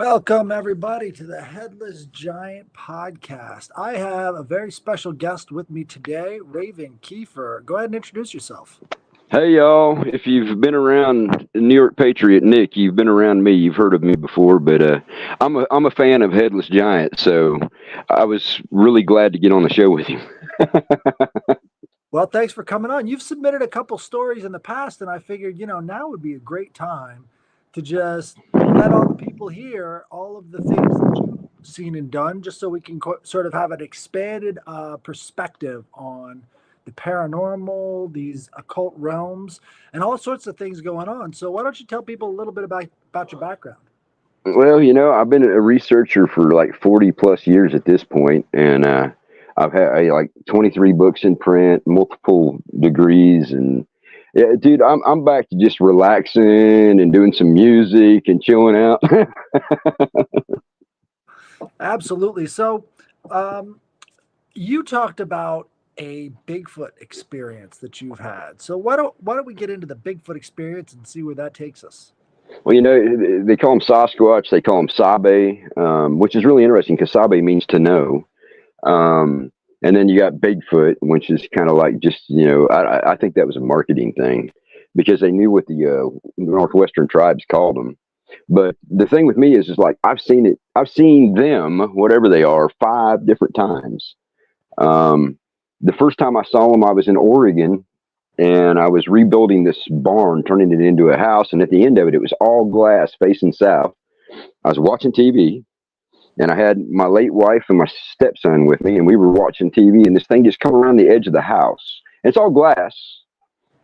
Welcome, everybody, to the Headless Giant podcast. I have a very special guest with me today, Raven Keefer. Go ahead and introduce yourself. Hey y'all, if you've been around New York Patriot Nick, you've been around me, you've heard of me before, but I'm a fan of Headless Giant, so I was really glad to get on the show with you. Well, thanks for coming on. You've submitted a couple stories in the past, and I figured, now would be a great time to just let all the people hear all of the things that you've seen and done, just so we can sort of have an expanded perspective on the paranormal, these occult realms, and all sorts of things going on. So, why don't you tell people a little bit about your background? Well, I've been a researcher for like 40 plus years at this point, and I've had like 23 books in print, multiple degrees, and yeah, dude, I'm back to just relaxing and doing some music and chilling out. Absolutely. So, um, you talked about a Bigfoot experience that you've had. So why don't we get into the Bigfoot experience and see where that takes us? Well, they call him Sasquatch, they call him Sabe, which is really interesting because Sabe means to know. And then you got Bigfoot, which is kind of like just, I think that was a marketing thing because they knew what the Northwestern tribes called them. But the thing with me is like, I've seen them, whatever they are, 5 different times. The first time I saw them, I was in Oregon and I was rebuilding this barn, turning it into a house. And at the end of it, it was all glass facing south. I was watching TV and I had my late wife and my stepson with me, and we were watching TV, and this thing just come around the edge of the house. And it's all glass,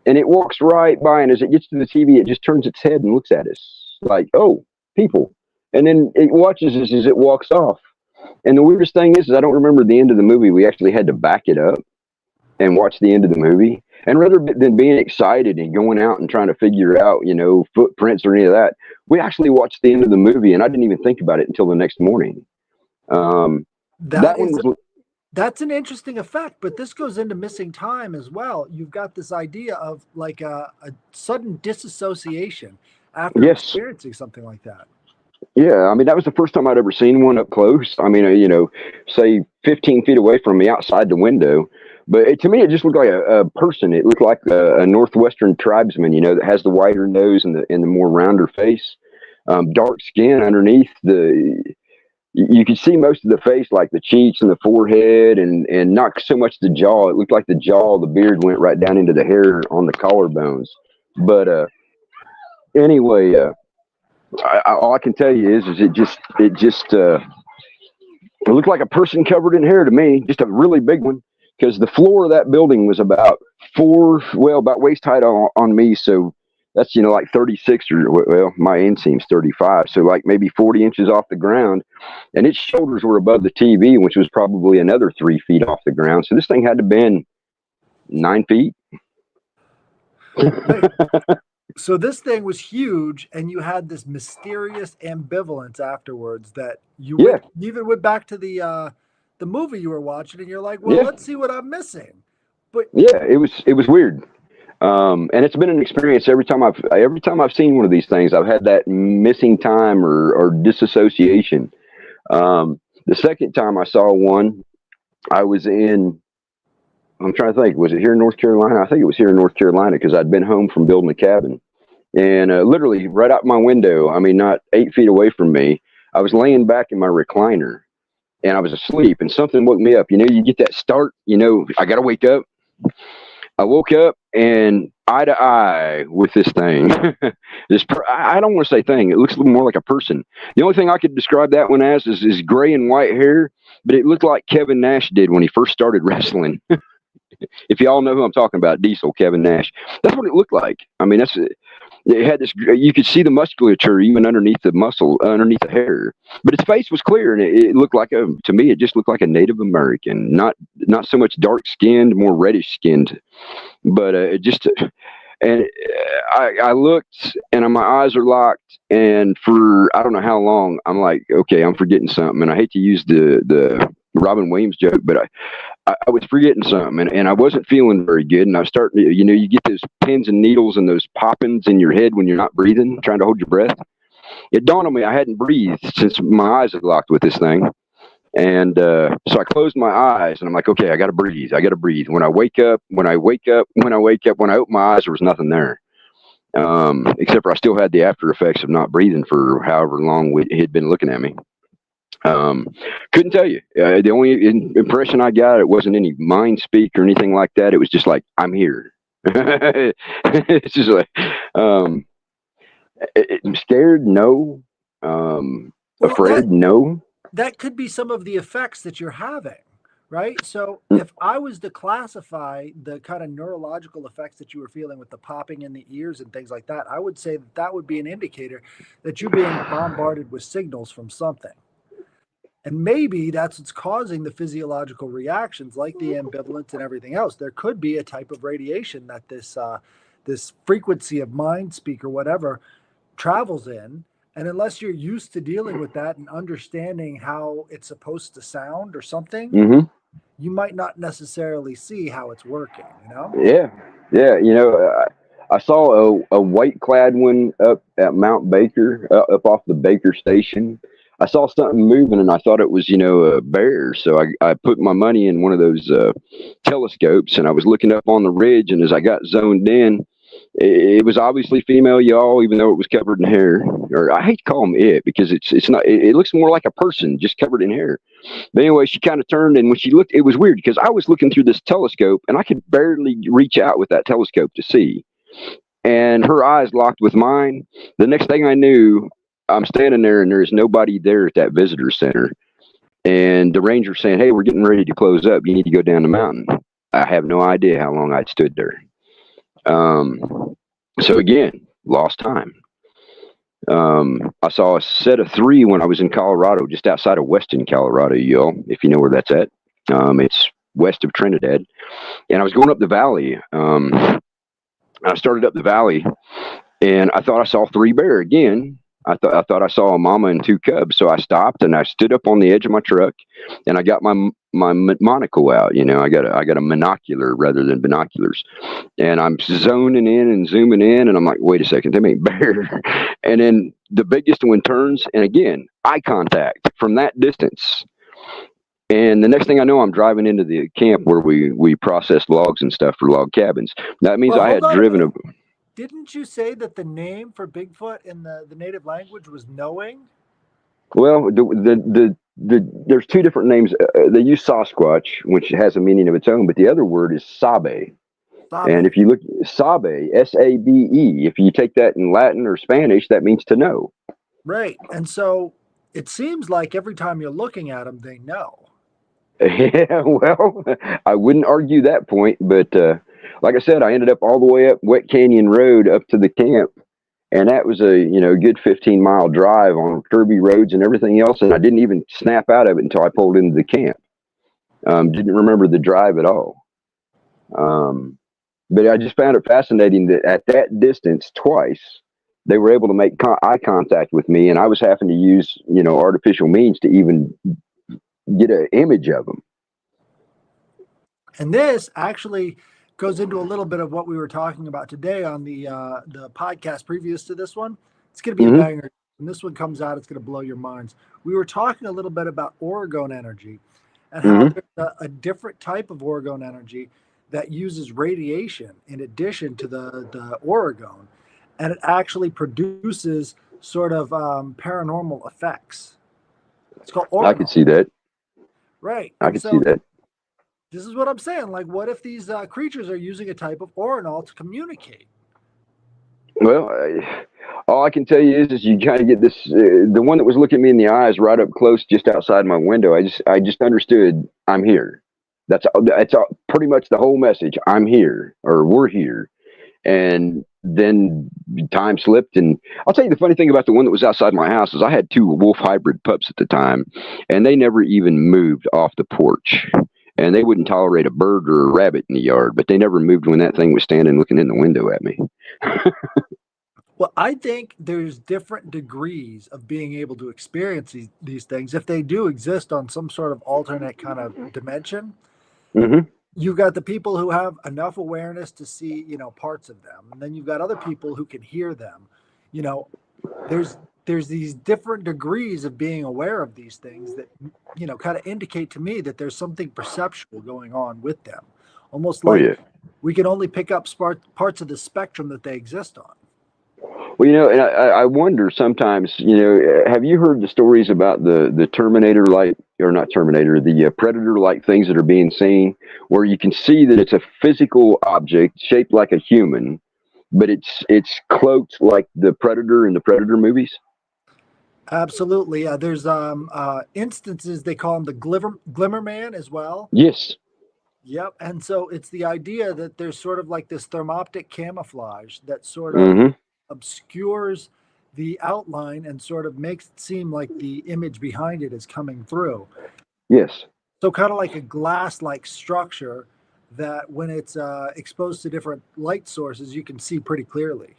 and it walks right by, and as it gets to the TV, it just turns its head and looks at us like, "Oh, people," and then it watches us as it walks off. And the weirdest thing is I don't remember the end of the movie. We actually had to back it up and watch the end of the movie. And rather than being excited and going out and trying to figure out, footprints or any of that, we actually watched the end of the movie, and I didn't even think about it until the next morning. That That one is was, that's an interesting effect, but this goes into missing time as well. You've got this idea of like a sudden disassociation after yes, experiencing something like that. yeah. I mean, that was the first time I'd ever seen one up close. I mean, say 15 feet away from me outside the window. But to me, it just looked like a person. It looked like a Northwestern tribesman, that has the wider nose and the more rounder face, dark skin underneath the. You could see most of the face, like the cheeks and the forehead, and not so much the jaw. It looked like the beard went right down into the hair on the collarbones. But anyway, all I can tell you is it looked like a person covered in hair to me, just a really big one. Because the floor of that building was about about waist height on me. So that's, like 36 or, well, my inseam's 35. So like maybe 40 inches off the ground. And its shoulders were above the TV, which was probably another 3 feet off the ground. So this thing had to have been 9 feet. Right. So this thing was huge, and you had this mysterious ambivalence afterwards that Yeah. you even went back to the movie you were watching, and you're like, well, Yeah. let's see what I'm missing. But Yeah. It was weird. And it's been an experience every time I've seen one of these things, I've had that missing time or disassociation. The second time I saw one, I was in, I'm trying to think, was it here in North Carolina? I think it was here in North Carolina because I'd been home from building a cabin. And literally right out my window, I mean, not 8 feet away from me, I was laying back in my recliner and I was asleep and something woke me up. You get that start, I got to wake up. I woke up and eye to eye with this thing. I don't want to say thing. It looks a little more like a person. The only thing I could describe that one as is gray and white hair, but it looked like Kevin Nash did when he first started wrestling. If y'all know who I'm talking about, Diesel, Kevin Nash. That's what it looked like. I mean, it had this. You could see the musculature even underneath the muscle, underneath the hair. But its face was clear, and it looked like to me, it just looked like a Native American, not so much dark skinned, more reddish skinned. But it just, and I looked, and my eyes are locked, and for I don't know how long, I'm like, okay, I'm forgetting something, and I hate to use the Robin Williams joke, but I was forgetting something, and I wasn't feeling very good. And I start, you get those pins and needles and those poppings in your head when you're not breathing, trying to hold your breath. it dawned on me I hadn't breathed since my eyes had locked with this thing. And so I closed my eyes and I'm like, okay, I got to breathe. I got to breathe. When I wake up, when I open my eyes, there was nothing there. Except for I still had the after effects of not breathing for however long it had been looking at me. Um, couldn't tell you. The only impression I got, it wasn't any mind speak or anything like that. It was just like, I'm here. It's just like, um, scared, no. Well, Afraid, no. that could be some of the effects that you're having, right? So Mm, if I was to classify the kind of neurological effects that you were feeling with the popping in the ears and things like that, I would say that that would be an indicator that you're being bombarded with signals from something. And maybe that's what's causing the physiological reactions like the ambivalence and everything else. There could be a type of radiation that this frequency of mind speak or whatever travels in. And unless you're used to dealing with that and understanding how it's supposed to sound or something, hmm you might not necessarily see how it's working, you know? Yeah, yeah. I saw a white clad one up at Mount Baker, up off the Baker Station. I saw something moving, and I thought it was, a bear. So I put my money in one of those telescopes, and I was looking up on the ridge. And as I got zoned in, it was obviously female y'all, even though it was covered in hair. Or I hate to call them it because it's not. It looks more like a person just covered in hair. But anyway, she kind of turned, and when she looked, it was weird because I was looking through this telescope, and I could barely reach out with that telescope to see. And her eyes locked with mine. The next thing I knew, I'm standing there, and there's nobody there at that visitor center. And the ranger's saying, "Hey, we're getting ready to close up. You need to go down the mountain." I have no idea how long I'd stood there. So again, lost time. I saw a set of three when I was in Colorado, just outside of Weston, Colorado, y'all, if you know where that's at. It's west of Trinidad. And I was going up the valley. I started up the valley, and I thought I saw three bear again. I thought I saw a mama and two cubs. So I stopped and I stood up on the edge of my truck, and I got my monocle out. I got a monocular rather than binoculars, and I'm zoning in and zooming in, and I'm like, wait a second, they ain't bear. And then the biggest one turns, and again, eye contact from that distance. And the next thing I know, I'm driving into the camp where we process logs and stuff for log cabins. That means Well, I hold had on a driven minute. a. Didn't you say that the name for Bigfoot in the native language was knowing? Well, there's two different names. They use Sasquatch, which has a meaning of its own, but the other word is Sabe. And Sabe. if you look, Sabe, Sabe, if you take that in Latin or Spanish, that means to know. Right. And so it seems like every time you're looking at them, they know. Yeah, well, I wouldn't argue that point, but like I said, I ended up all the way up Wet Canyon Road up to the camp, and that was a good 15-mile drive on Kirby roads and everything else, and I didn't even snap out of it until I pulled into the camp. Didn't remember the drive at all. Um, but I just found it fascinating that at that distance, twice, they were able to make eye contact with me, and I was having to use artificial means to even get an image of them. And this actually goes into a little bit of what we were talking about today on the podcast previous to this one. It's going to be a hmm banger. When this one comes out, it's going to blow your minds. We were talking a little bit about orgone energy and how hmm there's a different type of orgone energy that uses radiation in addition to the orgone, and it actually produces sort of paranormal effects. It's called I could oronal, see that. right? I And could see so that. this is what I'm saying. Like, what if these creatures are using a type of oronal to communicate? Well, all I can tell you is you kind of get this. The one that was looking me in the eyes, right up close, just outside my window. I just understood. I'm here. That's pretty much the whole message. I'm here, or we're here. And then time slipped, and I'll tell you the funny thing about the one that was outside my house is I had two wolf hybrid pups at the time, and they never even moved off the porch. And they wouldn't tolerate a bird or a rabbit in the yard, but they never moved when that thing was standing looking in the window at me. Well, I think there's different degrees of being able to experience these things. If they do exist on some sort of alternate kind of dimension, hmm you've got the people who have enough awareness to see, parts of them. And then you've got other people who can hear them. You know, there's there's these different degrees of being aware of these things that, kind of indicate to me that there's something perceptual going on with them, almost Oh like yeah. we can only pick up parts of the spectrum that they exist on. Well, and I wonder sometimes, have you heard the stories about the Terminator like, or not Terminator, the Predator like things that are being seen, where you can see that it's a physical object shaped like a human, but it's cloaked like the Predator in the Predator movies? Absolutely. There's instances they call him the glimmer man as well. Yes. Yep. And so it's the idea that there's sort of like this thermoptic camouflage that sort of Mm-hmm. obscures the outline and sort of makes it seem like the image behind it is coming through. Yes. So kind of like a glass-like structure that when it's exposed to different light sources, you can see pretty clearly.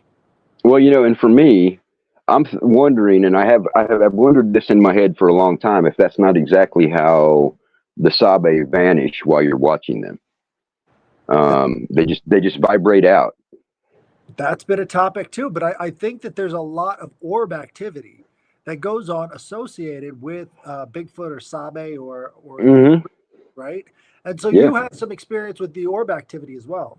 Well, and for me, I'm wondering, and I've wondered this in my head for a long time, if that's not exactly how the Sabe vanish while you're watching them. They just vibrate out. That's been a topic too, but I think that there's a lot of orb activity that goes on associated with Bigfoot or Sabe or the Hmm. right. And so Yeah. you have some experience with the orb activity as well.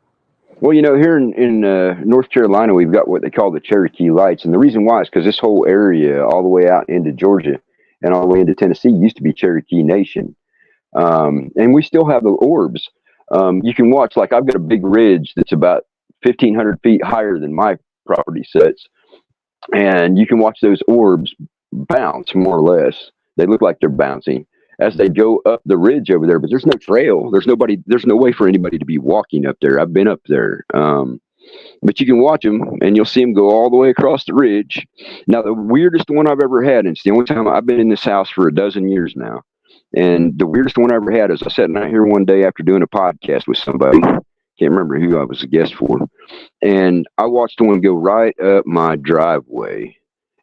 Well, here in North Carolina, we've got what they call the Cherokee Lights, and the reason why is because this whole area, all the way out into Georgia and all the way into Tennessee, used to be Cherokee Nation, and we still have the orbs. You can watch, like I've got a big ridge that's about 1,500 feet higher than my property sets, and you can watch those orbs bounce more or less. They look like they're bouncing as they go up the ridge over there, but there's no trail. There's nobody. There's no way for anybody to be walking up there. I've been up there, but you can watch them, and you'll see them go all the way across the ridge. Now, the weirdest one I've ever had, and it's the only time I've been in this house for a dozen years now. And the weirdest one I ever had is I sat out here one day after doing a podcast with somebody. Can't remember who I was a guest for, and I watched one go right up my driveway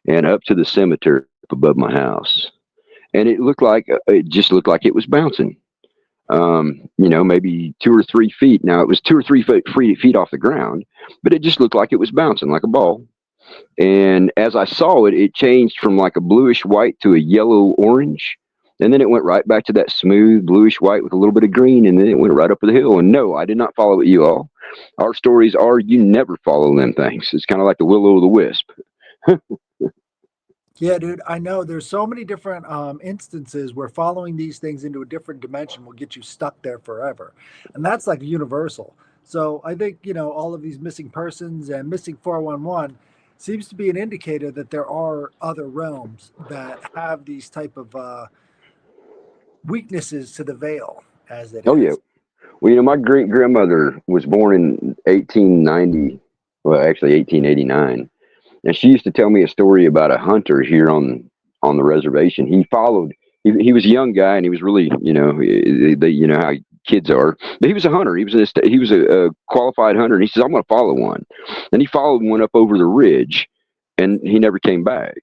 and up to the cemetery above my house, and it just looked like it was bouncing. Maybe 2 or 3 feet. Now it was 2 or 3 feet off the ground, but it just looked like it was bouncing like a ball. And as I saw it, it changed from like a bluish white to a yellow orange. And then it went right back to that smooth bluish white with a little bit of green. And then it went right up the hill. And no, I did not follow it, you all. Our stories are you never follow them things. It's kind of like the will o' the wisp. Yeah, dude, I know there's so many different instances where following these things into a different dimension will get you stuck there forever. And that's like universal. So I think, all of these missing persons and missing 411 seems to be an indicator that there are other realms that have these type of weaknesses to the veil, as it Oh, yeah. is. Well, my great grandmother was born in 1890, well, actually 1889. And she used to tell me a story about a hunter here on the reservation. He followed. He was a young guy, and he was really, you know how kids are. But he was a hunter. He was a qualified hunter, and he says, "I'm going to follow one." And he followed one up over the ridge, and he never came back.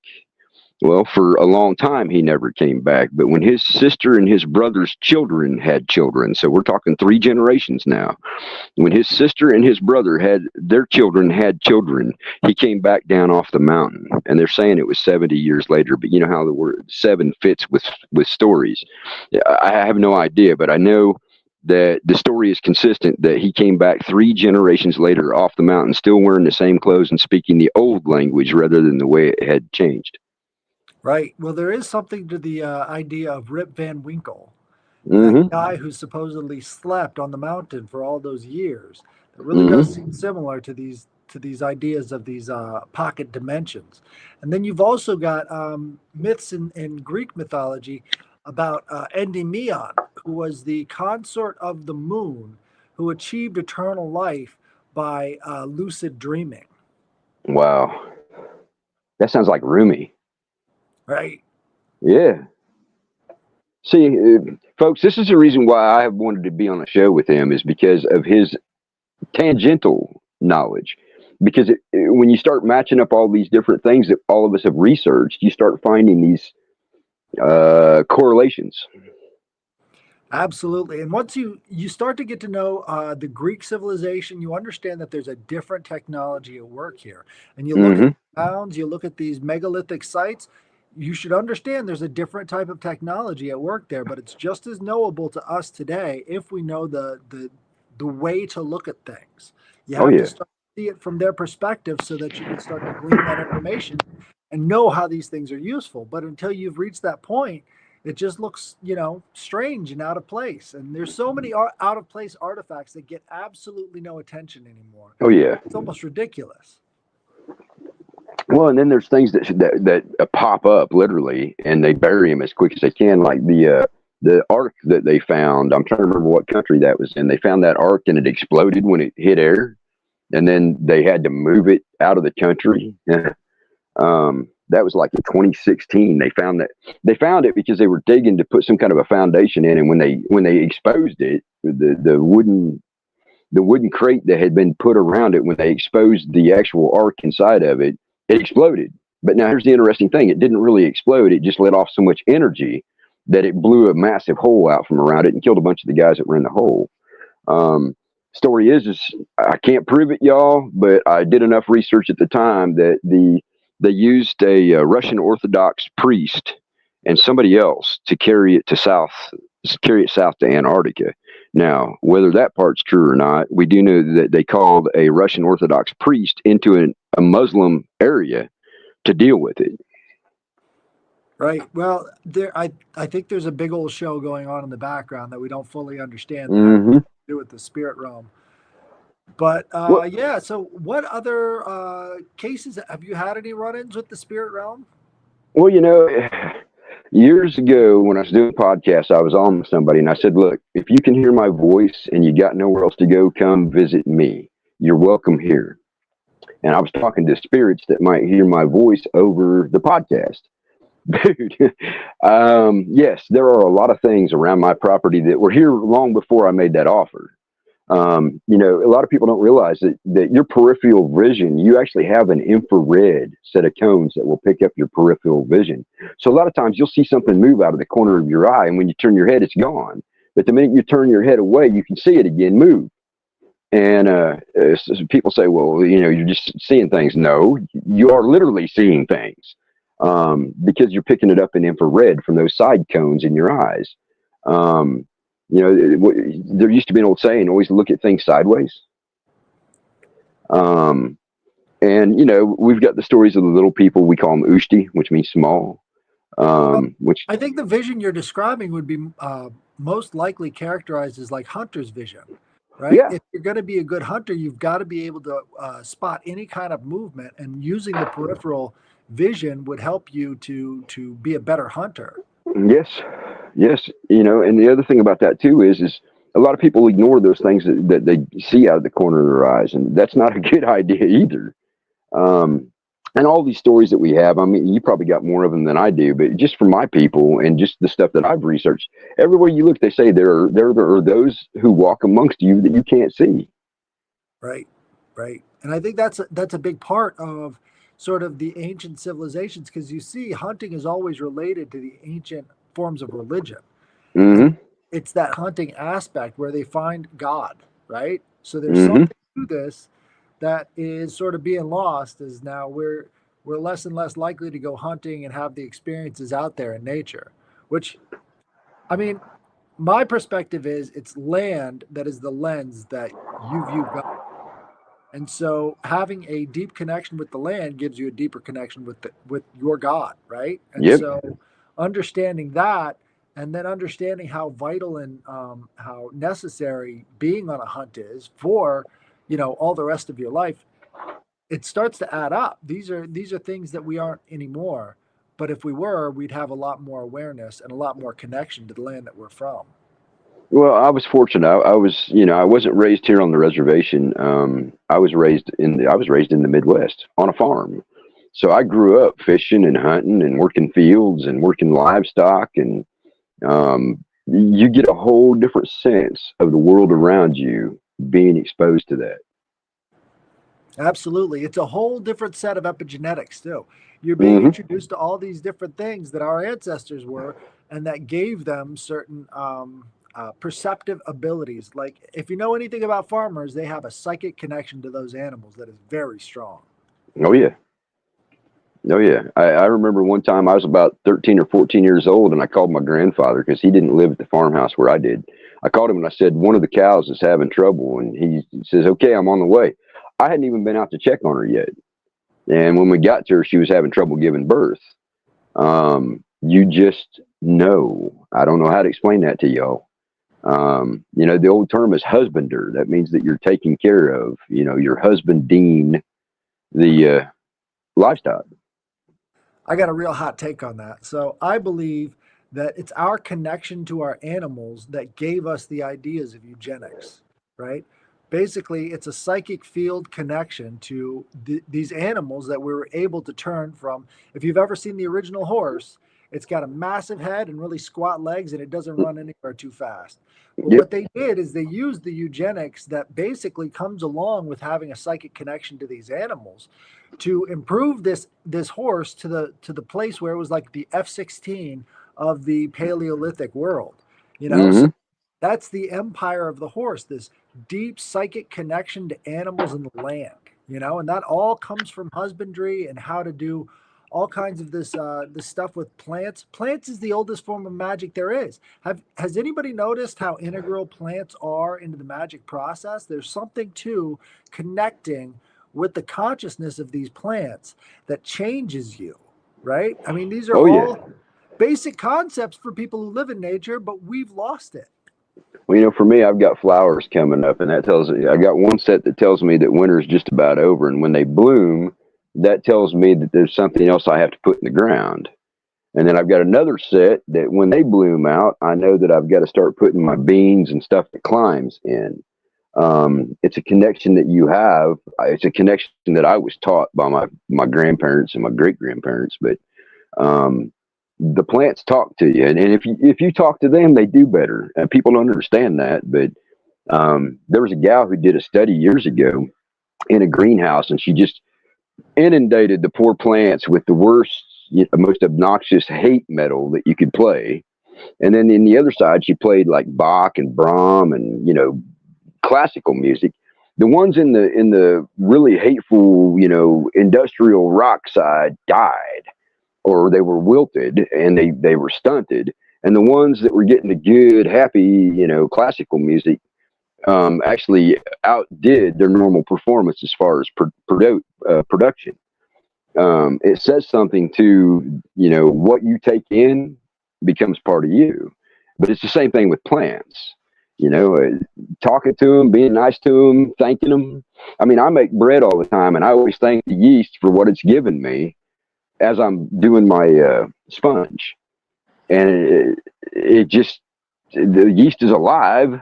Well, for a long time, he never came back. But when his sister and his brother's children had children, so we're talking 3 generations now, when his sister and his brother had children, he came back down off the mountain. And they're saying it was 70 years later, but you know how the word seven fits with stories. I have no idea, but I know that the story is consistent that he came back 3 generations later off the mountain, still wearing the same clothes and speaking the old language rather than the way it had changed. Right. Well, there is something to the idea of Rip Van Winkle, that Hmm. guy who supposedly slept on the mountain for all those years. It really does Hmm. seem similar to these ideas of these pocket dimensions. And then you've also got myths in Greek mythology about Endymion, who was the consort of the moon, who achieved eternal life by lucid dreaming. Wow. That sounds like Rumi. Right. Yeah. See, folks, this is the reason why I have wanted to be on a show with him is because of his tangential knowledge. Because when you start matching up all these different things that all of us have researched, you start finding these correlations. Absolutely. And once you start to get to know the Greek civilization, you understand that there's a different technology at work here. And you look at Hmm. mounds, you look at these megalithic sites, you should understand there's a different type of technology at work there, but it's just as knowable to us today if we know the way to look at things. You Oh have to yeah. start to see it from their perspective so that you can start to glean that information and know how these things are useful. But until you've reached that point, it just looks, strange and out of place. And there's so many out of place artifacts that get absolutely no attention anymore. Oh yeah. It's almost ridiculous. Well, and then there's things that pop up literally, and they bury them as quick as they can. Like the ark that they found. I'm trying to remember what country that was in. They found that ark and it exploded when it hit air, and then they had to move it out of the country. That was like in 2016. They found it because they were digging to put some kind of a foundation in, and when they exposed it, the wooden crate that had been put around it, when they exposed the actual ark inside of it, it exploded. But now here's the interesting thing: it didn't really explode. It just let off so much energy that it blew a massive hole out from around it and killed a bunch of the guys that were in the hole. Um, Story is I can't prove it, y'all, but I did enough research at the time that they used a Russian Orthodox priest and somebody else to carry it south to Antarctica. Now, whether that part's true or not, we do know that they called a Russian Orthodox priest into a Muslim area to deal with it. Right. Well, I think there's a big old show going on in the background that we don't fully understand that has Hmm. to do with the spirit realm. But Well, yeah, so what other cases have you had any run-ins with the spirit realm? well, years ago when I was doing podcasts, I was on with somebody and I said, "Look, if you can hear my voice and you got nowhere else to go, come visit me. You're welcome here." And I was talking to spirits that might hear my voice over the podcast. Dude, yes, there are a lot of things around my property that were here long before I made that offer. A lot of people don't realize that your peripheral vision, you actually have an infrared set of cones that will pick up your peripheral vision. So a lot of times you'll see something move out of the corner of your eye, and when you turn your head, it's gone. But the minute you turn your head away, you can see it again move. And people say, well, you're just seeing things. No, you are literally seeing things, because you're picking it up in infrared from those side cones in your eyes. Um, there used to be an old saying, always look at things sideways. Um, and, we've got the stories of the little people. We call them ushti, which means small, Well, which, I think the vision you're describing would be most likely characterized as like hunter's vision, right? yeah, If you're going to be a good hunter, you've got to be able to spot any kind of movement, and using the peripheral vision would help you to be a better hunter. yes, yes. And the other thing about that too is a lot of people ignore those things that they see out of the corner of their eyes. And that's not a good idea either. Um, and all these stories that we have, I mean, you probably got more of them than I do, but just from my people and just the stuff that I've researched, everywhere you look, they say there are those who walk amongst you that you can't see. Right, right. And I think that's a big part of sort of the ancient civilizations, because you see hunting is always related to the ancient forms of religion. And Hmm. it's that hunting aspect where they find God, right? So there's Hmm. something to this that is sort of being lost, is now we're less and less likely to go hunting and have the experiences out there in nature, which, I mean, my perspective is it's land that is the lens that you view God. And so having a deep connection with the land gives you a deeper connection with your God, right? And Yep. so understanding that, and then understanding how vital and how necessary being on a hunt is for, all the rest of your life, it starts to add up. These are things that we aren't anymore. But if we were, we'd have a lot more awareness and a lot more connection to the land that we're from. Well, I was fortunate. I wasn't raised here on the reservation. I was raised in the Midwest on a farm. So I grew up fishing and hunting and working fields and working livestock, and you get a whole different sense of the world around you being exposed to that. Absolutely. It's a whole different set of epigenetics, too. You're being Hmm. introduced to all these different things that our ancestors were, and that gave them certain perceptive abilities. Like, if you know anything about farmers, they have a psychic connection to those animals that is very strong. Oh yeah. Oh yeah, I remember one time I was about 13 or 14 years old, and I called my grandfather because he didn't live at the farmhouse where I did. I called him and I said one of the cows is having trouble, and he says, "Okay, I'm on the way." I hadn't even been out to check on her yet, and when we got to her, she was having trouble giving birth. You just know. I don't know how to explain that to y'all. The old term is husbander. That means that you're taking care of. You're husbanding the livestock. I got a real hot take on that. So I believe that it's our connection to our animals that gave us the ideas of eugenics, right? Basically, it's a psychic field connection to these animals that we were able to turn from. If you've ever seen the original horse, it's got a massive head and really squat legs, and it doesn't run anywhere too fast. But Yep. what they did is they used the eugenics that basically comes along with having a psychic connection to these animals to improve this horse to the place where it was like the F-16 of the Paleolithic world. So Hmm. that's the empire of the horse, this deep psychic connection to animals and the land. And that all comes from husbandry and how to do all kinds of this stuff with plants. Plants is the oldest form of magic there is. Has anybody noticed how integral plants are into the magic process? There's something to connecting with the consciousness of these plants that changes you, right? I mean, these are Oh yeah. all basic concepts for people who live in nature, but we've lost it. Well, for me, I've got flowers coming up, and that tells me I got one set that tells me that winter is just about over, and when they bloom, that tells me that there's something else I have to put in the ground. And then I've got another set that when they bloom out, I know that I've got to start putting my beans and stuff that climbs in. It's a connection that you have. It's a connection that I was taught by my grandparents and my great grandparents. But um, the plants talk to you, and if you talk to them, they do better. And people don't understand that. But there was a gal who did a study years ago in a greenhouse, and she just inundated the poor plants with the worst, most obnoxious hate metal that you could play. And then in the other side, she played like Bach and Brahms and classical music. The ones in the really hateful, industrial rock side died, or they were wilted and they were stunted. And the ones that were getting the good, happy, classical music actually outdid their normal performance as far as production. It says something to what you take in becomes part of you. But it's the same thing with plants. Talking to them, being nice to them, thanking them. I mean, I make bread all the time, and I always thank the yeast for what it's given me as I'm doing my sponge. And it just the yeast is alive,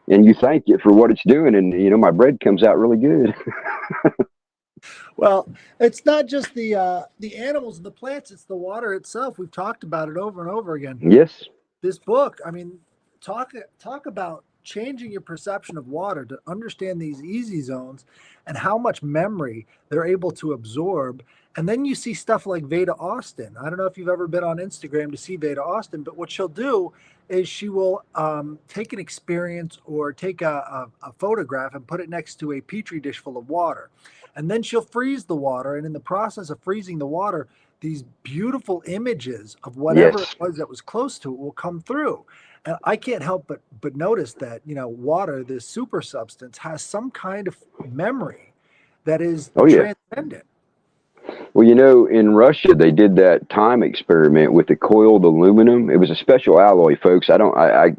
and you thank it for what it's doing, and my bread comes out really good. Well, it's not just the animals and the plants; it's the water itself. We've talked about it over and over again. Yes. This book, I mean, talk about changing your perception of water to understand these easy zones and how much memory they're able to absorb. And then you see stuff like Veda Austin. I don't know if you've ever been on Instagram to see Veda Austin, but what she'll do is she will take an experience or take a photograph and put it next to a petri dish full of water. And then she'll freeze the water. And in the process of freezing the water, these beautiful images of whatever it Yes. was that was close to it will come through. And I can't help but notice that, water, this super substance, has some kind of memory that is Oh yeah. transcendent. Well, in Russia they did that time experiment with the coiled aluminum. It was a special alloy, folks. I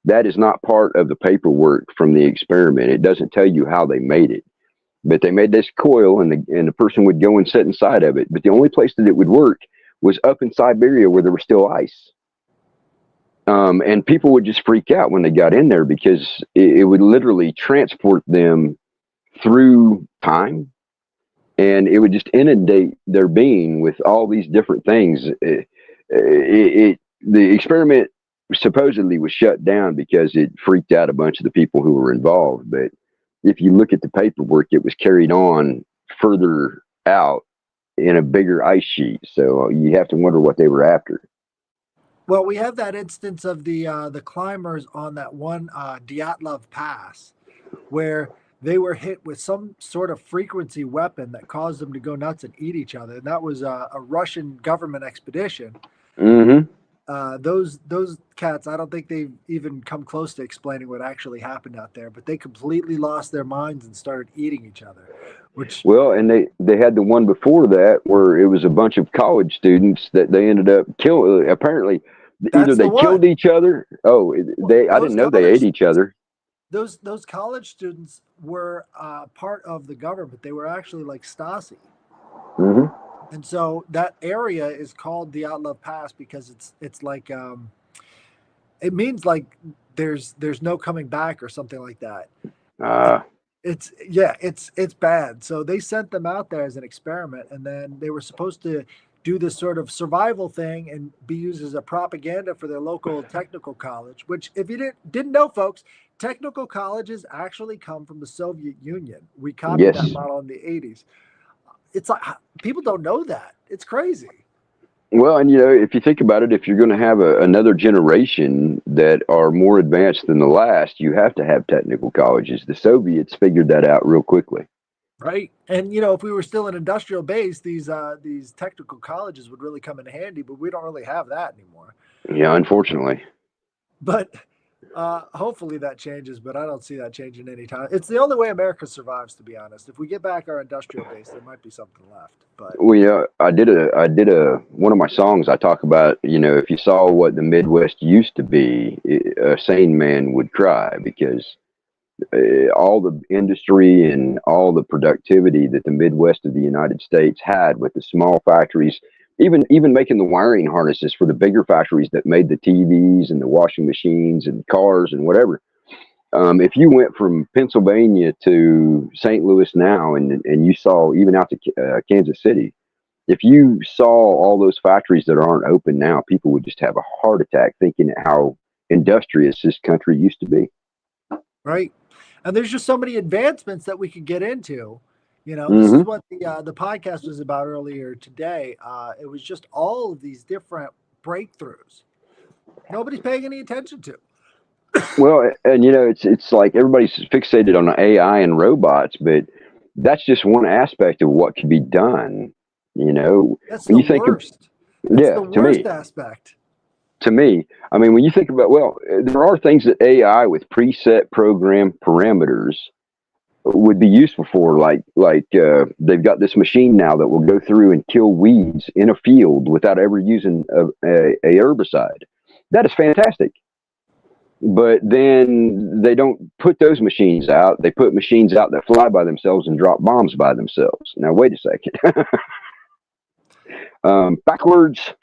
that is not part of the paperwork from the experiment. It doesn't tell you how they made it. But they made this coil, and the person would go and sit inside of it. But the only place that it would work was up in Siberia where there was still ice. And people would just freak out when they got in there because it would literally transport them through time, and it would just inundate their being with all these different things. The experiment supposedly was shut down because it freaked out a bunch of the people who were involved. But if you look at the paperwork, it was carried on further out in a bigger ice sheet. So you have to wonder what they were after. Well, we have that instance of the climbers on that one Dyatlov Pass, where they were hit with some sort of frequency weapon that caused them to go nuts and eat each other. And that was a Russian government expedition. Mm-hmm. Those cats, I don't think they've even come close to explaining what actually happened out there, but they completely lost their minds and started eating each other, which Well, and they had the one before that where it was a bunch of college students that they ended up killing. Apparently, either that's the they killed one. each other. Oh, they I Those didn't know they college ate each other. those college students were part of the government. They were actually like Stasi. Hmm. And so that area is called the Outlaw Pass because it's like it means like there's no coming back or something like that. It, Uh, it's yeah, it's bad. So they sent them out there as an experiment, and then they were supposed to do this sort of survival thing and be used as a propaganda for their local technical college. Which, if you didn't know, folks, technical colleges actually come from the Soviet Union. We copied that yes. model in the '80s. It's like people don't know that. It's crazy. Well, and if you think about it, if you're going to have another generation that are more advanced than the last, you have to have technical colleges. The Soviets figured that out real quickly. Right. And if we were still an industrial base, these technical colleges would really come in handy, but we don't really have that anymore. Yeah, unfortunately. But hopefully that changes, but I don't see that changing anytime. It's the only way America survives, to be honest. If we get back our industrial base, there might be something left. But Well, I did a one of my songs. I talk about, if you saw what the Midwest used to be, a sane man would cry because all the industry and all the productivity that the Midwest of the United States had with the small factories, even making the wiring harnesses for the bigger factories that made the TVs and the washing machines and cars and whatever. If you went from Pennsylvania to St. Louis now, and you saw even out to Kansas City, if you saw all those factories that aren't open now, people would just have a heart attack thinking how industrious this country used to be. right. And there's just so many advancements that we could get into. This is Hmm. what the podcast was about earlier today. It was just all of these different breakthroughs. Nobody's paying any attention to. Well, and it's like everybody's fixated on AI and robots, but that's just one aspect of what can be done. You know, That's when the you think of, worst. That's yeah, the worst aspect. to me, I mean, when you think about, well, there are things that AI with preset program parameters would be useful for, like they've got this machine now that will go through and kill weeds in a field without ever using a herbicide. That is fantastic. But then they don't put those machines out. They put machines out that fly by themselves and drop bombs by themselves. Now, wait a second. Backwards.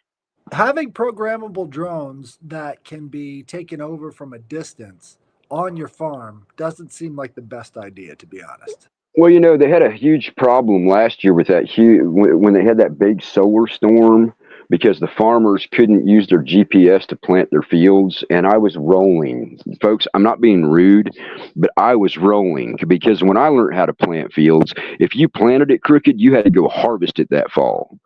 Having programmable drones that can be taken over from a distance on your farm doesn't seem like the best idea, to be honest. Well, they had a huge problem last year with that huge when they had that big solar storm because the farmers couldn't use their GPS to plant their fields. And I was rolling, folks. I'm not being rude, but I was rolling because when I learned how to plant fields, if you planted it crooked, you had to go harvest it that fall.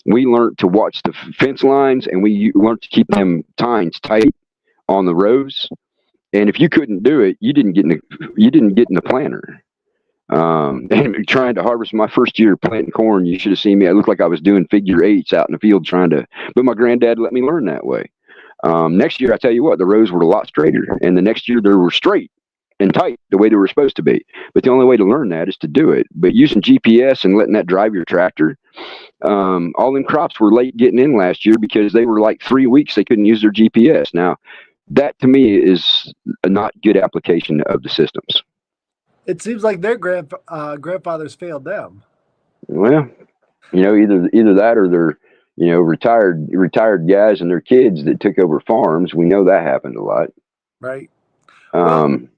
We learned to watch the fence lines, and we learned to keep them tines tight on the rows. And if you couldn't do it, you didn't get in the planter. And trying to harvest my first year planting corn, you should have seen me. I looked like I was doing figure eights out in the field trying to, but my granddad let me learn that way. Next year, I tell you what, the rows were a lot straighter. And the next year, they were straight and tight the way they were supposed to be. But the only way to learn that is to do it. But using GPS and letting that drive your tractor, all them crops were late getting in last year because they were like 3 weeks they couldn't use their GPS. Now, that to me is a not good application of the systems. It seems like their grandfathers failed them, Well, either that or they're retired guys and their kids that took over farms. We know that happened a lot. right? Well, Um,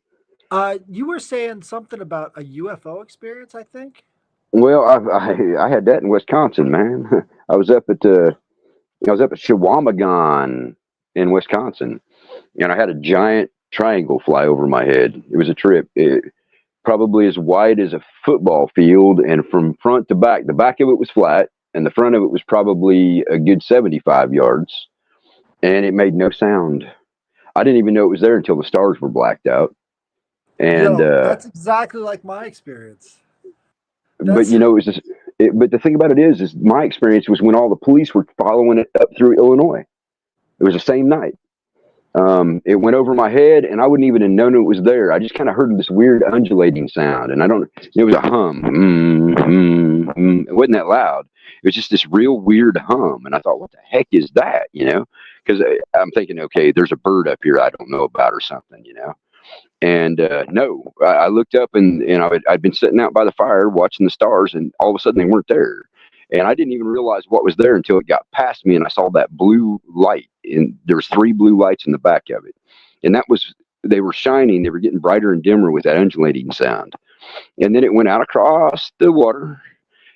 you were saying something about a UFO experience, I think. well, I had that in Wisconsin, man. I was up at Shawamagon in Wisconsin, and I had a giant triangle fly over my head. It was a trip. Probably as wide as a football field, and from front to back, the back of it was flat, and the front of it was probably a good 75 yards, and it made no sound. I didn't even know it was there until the stars were blacked out. And Yo, that's exactly like my experience. but That's you know, it was just, but the thing about it is my experience was when all the police were following it up through Illinois. It was the same night. It went over my head, and I wouldn't even have known it was there. I just kind of heard this weird undulating sound, and I don't. It was a hum. It wasn't that loud. It was just this real weird hum, and I thought, "What the heck is that?" You know, because I'm thinking, okay, there's a bird up here I don't know about or something. You know, and no, I looked up and I'd been sitting out by the fire watching the stars, and all of a sudden they weren't there. And I didn't even realize what was there until it got past me, and I saw that blue light. And there was three blue lights in the back of it, and that was they were shining. They were getting brighter and dimmer with that undulating sound. And then it went out across the water,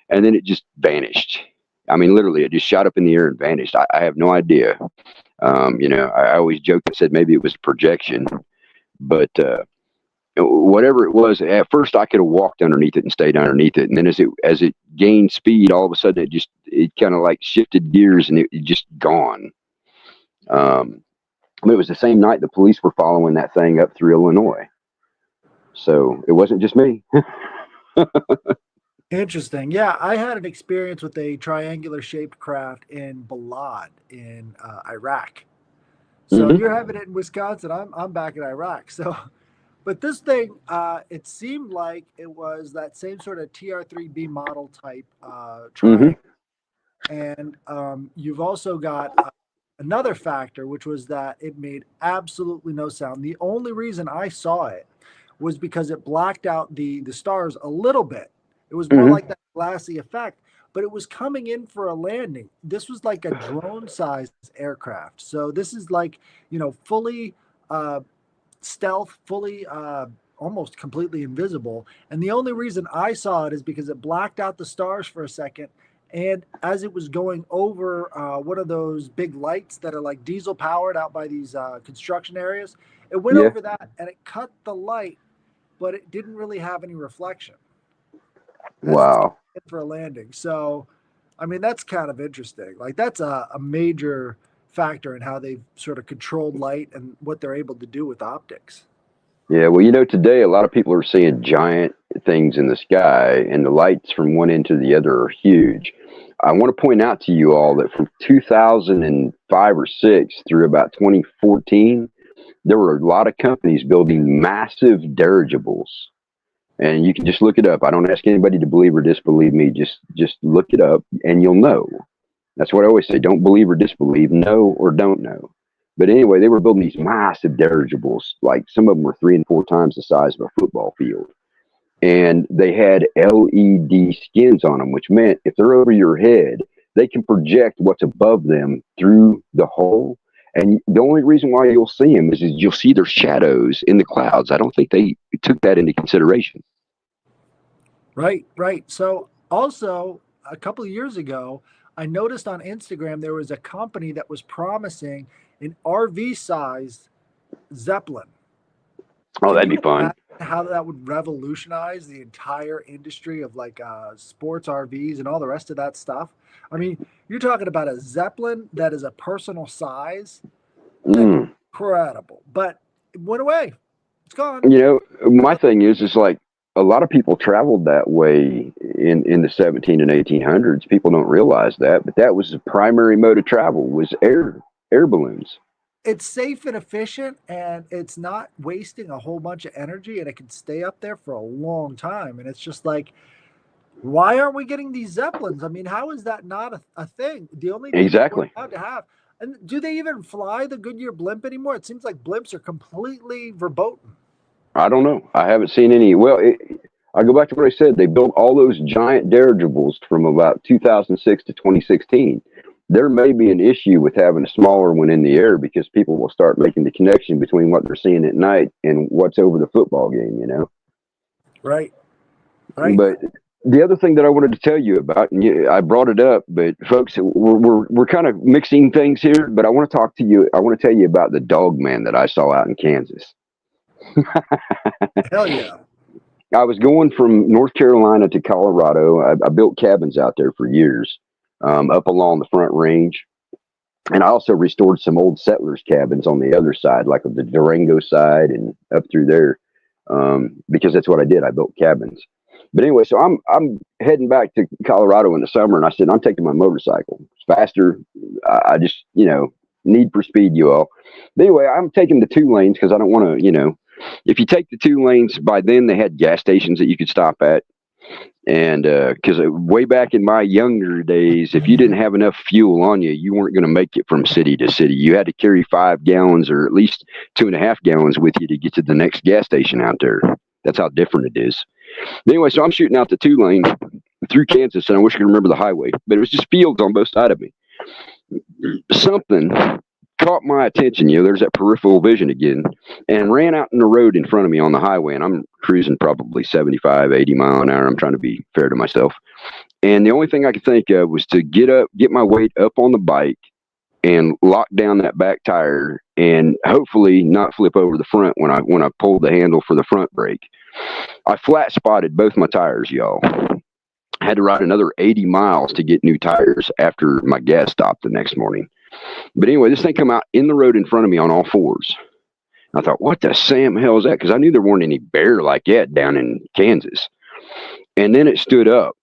and then it just vanished. I mean, literally, it just shot up in the air and vanished. I have no idea. You know, I always joked and said maybe it was projection, but whatever it was, at first I could have walked underneath it and stayed underneath it, and then as it gained speed, all of a sudden it kind of like shifted gears and it just gone. Um, but it was the same night the police were following that thing up through Illinois, so it wasn't just me. interesting. Yeah, I had an experience with a triangular shaped craft in Balad in Iraq. So Hmm. you're having it in Wisconsin. I'm back in Iraq. So, but this thing, it seemed like it was that same sort of TR3B model type Hmm. triangle. And you've also got another factor, which was that it made absolutely no sound. The only reason I saw it was because it blacked out the stars a little bit. It was more like Hmm. that glassy effect, but it was coming in for a landing. This was like a drone-sized aircraft. So this is like, fully uh, stealth, fully almost completely invisible. And the only reason I saw it is because it blacked out the stars for a second. And as it was going over one of those big lights that are like diesel powered out by these construction areas, it went Yeah. over that and it cut the light, but it didn't really have any reflection as it's Wow. in for a landing. So, I mean, that's kind of interesting. Like, that's a major factor in how they've sort of controlled light and what they're able to do with optics. Yeah. Well, you know, today a lot of people are seeing giant things in the sky, and the lights from one end to the other are huge. I want to point out to you all that from 2005 or six through about 2014, there were a lot of companies building massive dirigibles, and you can just look it up. I don't ask anybody to believe or disbelieve me. Just look it up, and you'll know. That's what I always say: don't believe or disbelieve, know or don't know. But anyway, they were building these massive dirigibles. Like some of them were 3 and 4 times the size of a football field, and they had LED skins on them, which meant if they're over your head, they can project what's above them through the hole. And the only reason why you'll see them is you'll see their shadows in the clouds. I don't think they took that into consideration. Right, right. So also a couple of years ago, I noticed on Instagram there was a company that was promising an RV sized Zeppelin. Oh, Can that'd you be fun. imagine how that would revolutionize the entire industry of like sports RVs and all the rest of that stuff? I mean, you're talking about a Zeppelin that is a personal size. Mm. Incredible. But it went away. It's gone. You know, my thing is like a lot of people traveled that way in the 17 and 1800s. People don't realize that, but that was the primary mode of travel was air balloons. It's safe and efficient and it's not wasting a whole bunch of energy and it can stay up there for a long time. And it's just like, why aren't we getting these Zeppelins? I mean, how is that not a thing? The only thing that we're Exactly. allowed to have. And do they even fly the Goodyear blimp anymore? It seems like blimps are completely verboten. I don't know. I haven't seen any. Well, I go back to what I said. They built all those giant dirigibles from about 2006 to 2016. There may be an issue with having a smaller one in the air because people will start making the connection between what they're seeing at night and what's over the football game, you know? Right, right. But the other thing that I wanted to tell you about, and I brought it up, but folks, we're kind of mixing things here. But I want to talk to you. I want to tell you about the dog man that I saw out in Kansas. Hell yeah. I was going from North Carolina to Colorado. I built cabins out there for years, up along the Front Range, and I also restored some old settlers' cabins on the other side, like the Durango side and up through there. because that's what I did. I built cabins. But anyway, so I'm heading back to Colorado in the summer, and I said I'm taking my motorcycle. It's faster. I just need for speed, you all. But anyway, I'm taking the 2 lanes because I don't want to. If you take the 2 lanes, by then they had gas stations that you could stop at. And because way back in my younger days, if you didn't have enough fuel on you, you weren't going to make it from city to city. You had to carry 5 gallons or at least 2.5 gallons with you to get to the next gas station out there. That's how different it is. But anyway, so I'm shooting out the 2 lanes through Kansas, and I wish I could remember the highway, but it was just fields on both sides of me. Something caught my attention. There's that peripheral vision again, and ran out in the road in front of me on the highway, and I'm cruising probably 75, 80 mile an hour. I'm trying to be fair to myself. And the only thing I could think of was to get my weight up on the bike and lock down that back tire and hopefully not flip over the front when I pulled the handle for the front brake. I flat spotted both my tires, y'all. I had to ride another 80 miles to get new tires after my gas stopped the next morning. But anyway, this thing come out in the road in front of me on all fours. I thought, what the Sam hell is that? Because I knew there weren't any bear like that down in Kansas. And then it stood up.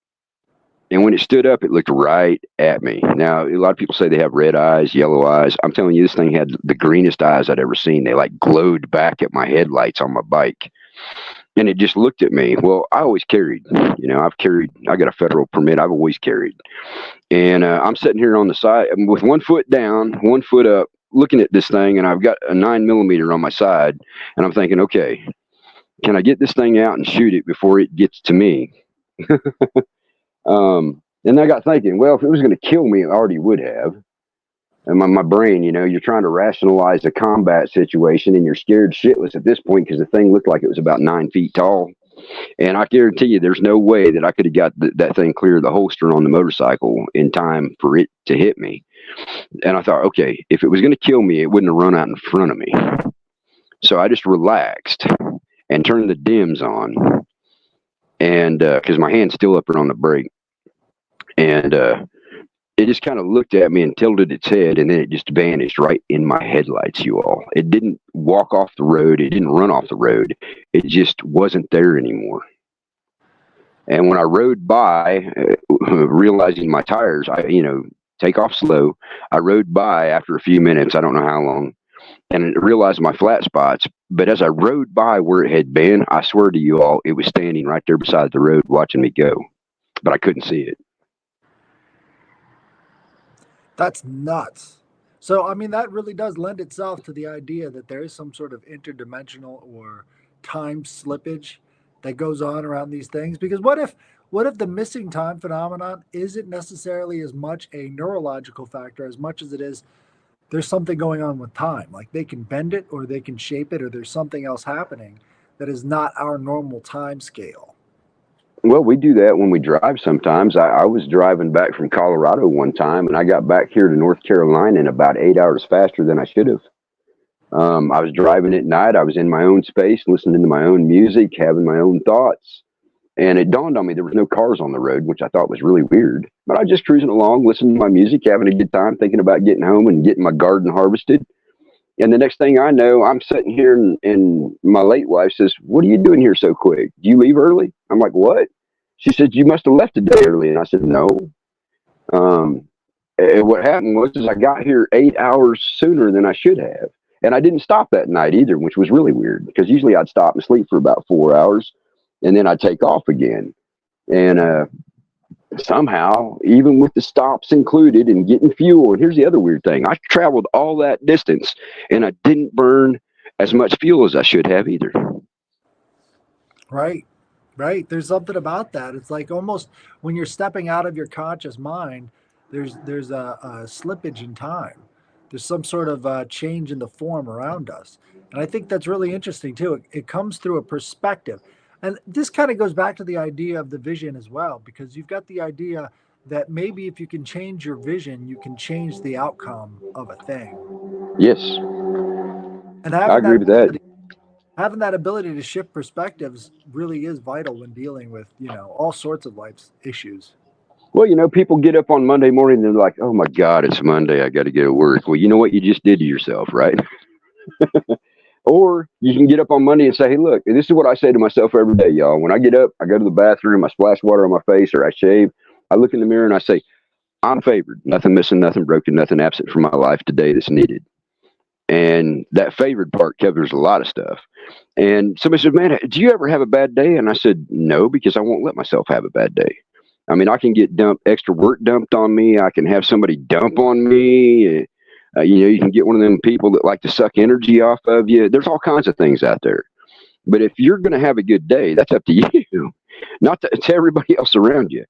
And when it stood up, it looked right at me. Now, a lot of people say they have red eyes, yellow eyes. I'm telling you, this thing had the greenest eyes I'd ever seen. They like glowed back at my headlights on my bike. And it just looked at me. Well, I always carried. I got a federal permit. I've always carried. And I'm sitting here on the side with 1 foot down, 1 foot up, looking at this thing, and I've got a 9mm on my side. And I'm thinking, okay, can I get this thing out and shoot it before it gets to me? And I got thinking, well, if it was going to kill me, it already would have. And my brain, you're trying to rationalize a combat situation, and you're scared shitless at this point because the thing looked like it was about 9 feet tall. And I guarantee you, there's no way that I could have got that thing clear of the holster on the motorcycle in time for it to hit me. And I thought, okay, if it was going to kill me, it wouldn't have run out in front of me. So I just relaxed and turned the dims on, and because my hand's still up on the brake, and it just kind of looked at me and tilted its head, and then it just vanished right in my headlights, you all. It didn't walk off the road. It didn't run off the road. It just wasn't there anymore. And when I rode by, realizing my tires, take off slow. I rode by after a few minutes, I don't know how long, and realized my flat spots. But as I rode by where it had been, I swear to you all, it was standing right there beside the road watching me go. But I couldn't see it. That's nuts. So, I mean, that really does lend itself to the idea that there is some sort of interdimensional or time slippage that goes on around these things. Because what if the missing time phenomenon isn't necessarily as much a neurological factor as much as it is there's something going on with time. Like they can bend it or they can shape it or there's something else happening that is not our normal time scale. Well, we do that when we drive sometimes. I was driving back from Colorado one time, and I got back here to North Carolina in about 8 hours faster than I should have. I was driving at night. I was in my own space, listening to my own music, having my own thoughts. And it dawned on me there was no cars on the road, which I thought was really weird. But I was just cruising along, listening to my music, having a good time, thinking about getting home and getting my garden harvested. And the next thing I know, I'm sitting here, and my late wife says, "What are you doing here so quick? Do you leave early?" I'm like, "What?" She said, "You must have left a day early." And I said, "No." And what happened was is I got here 8 hours sooner than I should have. And I didn't stop that night either, which was really weird because usually I'd stop and sleep for about 4 hours and then I'd take off again. And somehow, even with the stops included and getting fuel, and here's the other weird thing, I traveled all that distance and I didn't burn as much fuel as I should have either. Right. Right. There's something about that. It's like almost when you're stepping out of your conscious mind, there's a slippage in time. There's some sort of change in the form around us. And I think that's really interesting too. It comes through a perspective. And this kind of goes back to the idea of the vision as well, because you've got the idea that maybe if you can change your vision, you can change the outcome of a thing. Yes, And I agree with that. having that ability to shift perspectives really is vital when dealing with, all sorts of life's issues. Well, people get up on Monday morning and they're like, "Oh my God, it's Monday. I got to go to work." Well, you know what you just did to yourself, right? Or you can get up on Monday and say, hey, look, this is what I say to myself every day, y'all. When I get up, I go to the bathroom, I splash water on my face, or I shave. I look in the mirror and I say, I'm favored. Nothing missing, nothing broken, nothing absent from my life today that's needed. And that favored part covers a lot of stuff. And somebody said, man, do you ever have a bad day? And I said, no, because I won't let myself have a bad day. I mean, I can get extra work dumped on me. I can have somebody dump on me. You can get one of them people that like to suck energy off of you. There's all kinds of things out there. But if you're going to have a good day, that's up to you, not to everybody else around you.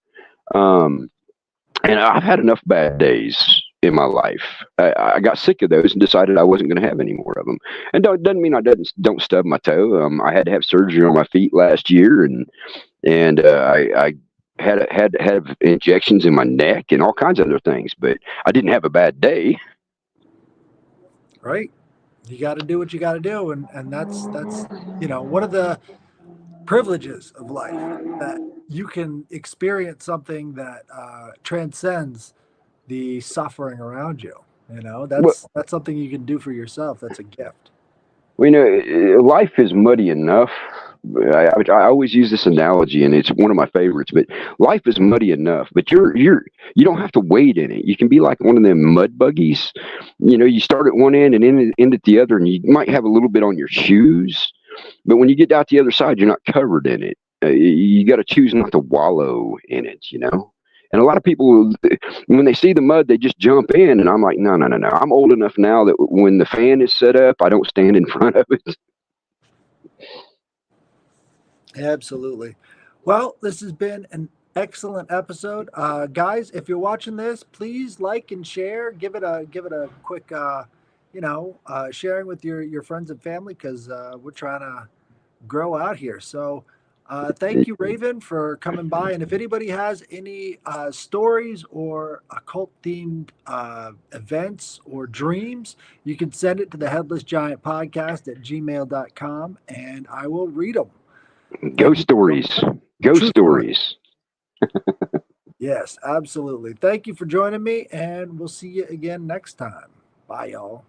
Um, and I've had enough bad days in my life. I got sick of those and decided I wasn't going to have any more of them. And doesn't mean I don't stub my toe. I had to have surgery on my feet last year, and I had to have injections in my neck and all kinds of other things. But I didn't have a bad day. Right. You got to do what you got to do. And that's, one of the privileges of life, that you can experience something that transcends the suffering around you. Well, That's something you can do for yourself. That's a gift. life is muddy enough. I always use this analogy, and it's one of my favorites. But life is muddy enough, but you don't have to wade in it. You can be like one of them mud buggies. You start at one end and end at the other, and you might have a little bit on your shoes, but when you get out the other side, you're not covered in it. You got to choose not to wallow in it. And a lot of people, when they see the mud, they just jump in, and I'm like, no, no, no, no. I'm old enough now that when the fan is set up, I don't stand in front of it. Absolutely. Well, this has been an excellent episode, guys. If you're watching this, please like and share. Give it a quick, sharing with your friends and family, because we're trying to grow out here. So, thank you, Raven, for coming by. And if anybody has any stories or occult themed events or dreams, you can send it to the Headless Giant Podcast at gmail.com, and I will read them. Thank Ghost you. stories. Ghost True story. stories. Yes, absolutely. Thank you for joining me, and we'll see you again next time. Bye, y'all.